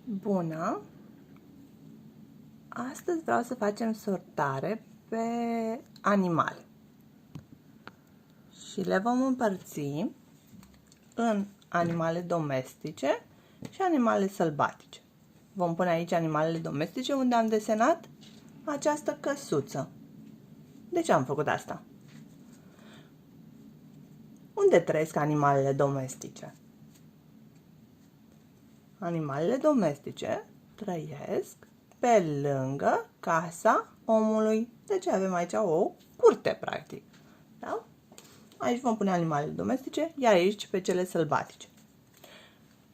Bună! Astăzi vreau să facem sortare pe animale și le vom împărți în animale domestice și animale sălbatice. Vom pune aici animalele domestice unde am desenat această căsuță. De ce am făcut asta? Unde trăiesc animalele domestice? Animalele domestice trăiesc pe lângă casa omului. Deci avem aici o curte, practic. Da? Aici vom pune animalele domestice, iar aici pe cele sălbatice.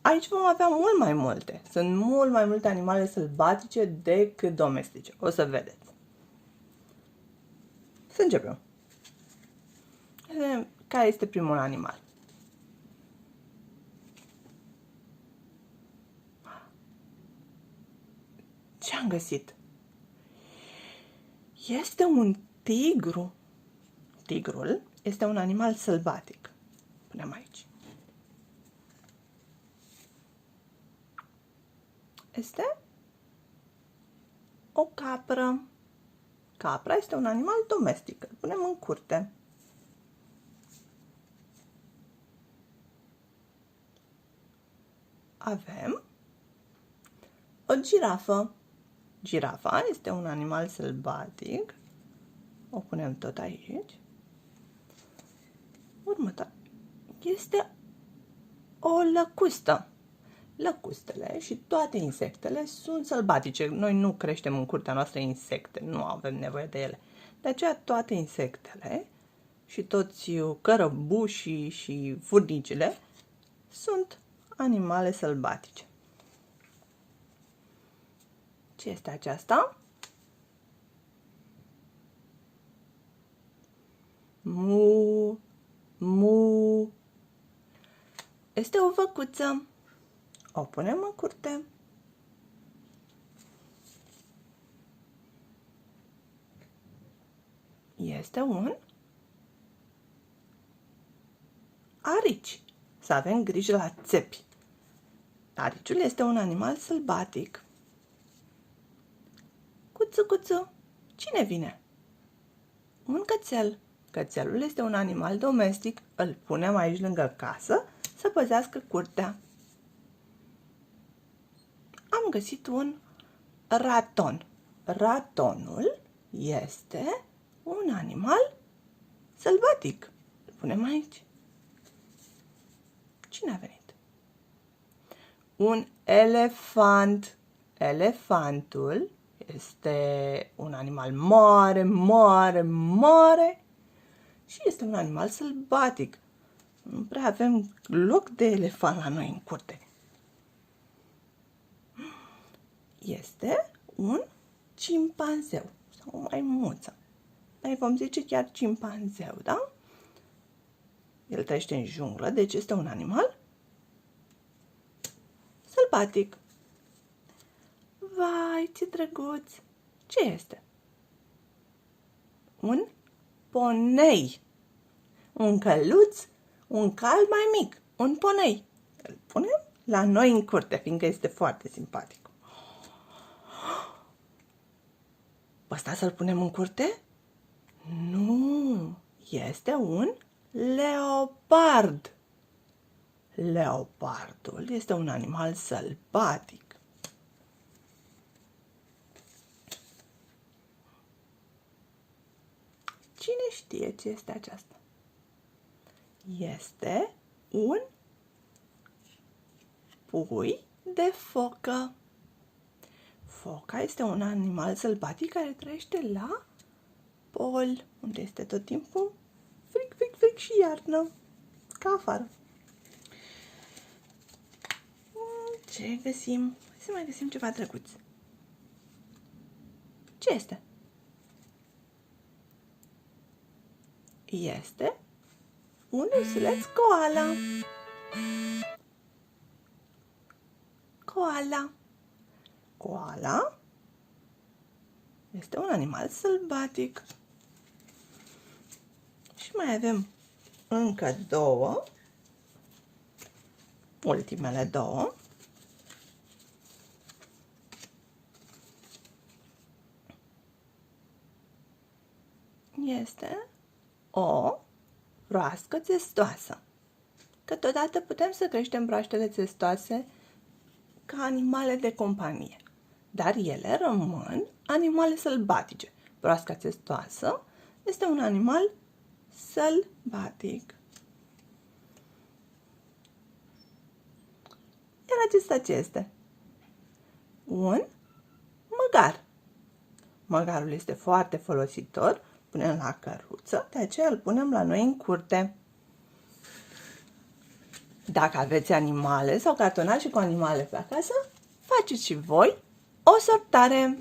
Aici vom avea mult mai multe. Sunt mult mai multe animale sălbatice decât domestice. O să vedeți. Să începem. Vedem care este primul animal. Ce am găsit? Este un tigru. Tigrul este un animal sălbatic. Punem aici. Este o capră. Capra este un animal domestic. Îl punem în curte. Avem o girafă. Girafa este un animal sălbatic. O punem tot aici. Următoare este o lăcustă. Lăcustele și toate insectele sunt sălbatice. Noi nu creștem în curtea noastră insecte, nu avem nevoie de ele. De aceea toate insectele și toți cărăbușii și furnicile sunt animale sălbatice. Ce este aceasta? Mu, mu. Este o văcuță. O punem în curte. Este un arici. Să avem grijă la țepi. Ariciul este un animal sălbatic. Cuțu, cuțu. Cine vine? Un cățel. Cățelul este un animal domestic. Îl punem aici lângă casă să păzească curtea. Am găsit un raton. Ratonul este un animal sălbatic. Îl punem aici. Cine a venit? Un elefant. Elefantul este un animal mare, mare, mare și este un animal sălbatic. Nu prea avem loc de elefant la noi în curte. Este un cimpanzeu sau o maimuță. Noi vom zice chiar cimpanzeu, da? El trăiește în junglă, deci este un animal sălbatic. Vai, ce drăguț! Ce este? Un ponei. Un căluț, un cal mai mic, un ponei. Îl punem la noi în curte, fiindcă este foarte simpatic. Ăsta să-l punem în curte? Nu, este un leopard. Leopardul este un animal sălbatic. Cine știe ce este aceasta? Este un pui de focă. Foca este un animal sălbatic care trăiește la pol, unde este tot timpul fric, fric, fric și iarnă, ca afară. Ce găsim? Hai să mai găsim ceva drăguț. Ce este? Este un ursuleț koala. Koala. Koala este un animal sălbatic. Și mai avem încă două, ultimele două. este o broască țestoasă. Câteodată putem să creștem broaștele țestoase ca animale de companie, dar ele rămân animale sălbatice. Broasca țestoasă este un animal sălbatic. Iar acesta ce este? Un măgar. Măgarul este foarte folositor, punem la căruță, de aceea îl punem la noi în curte. Dacă aveți animale sau cartonașe cu animale pe acasă, faceți și voi o sortare.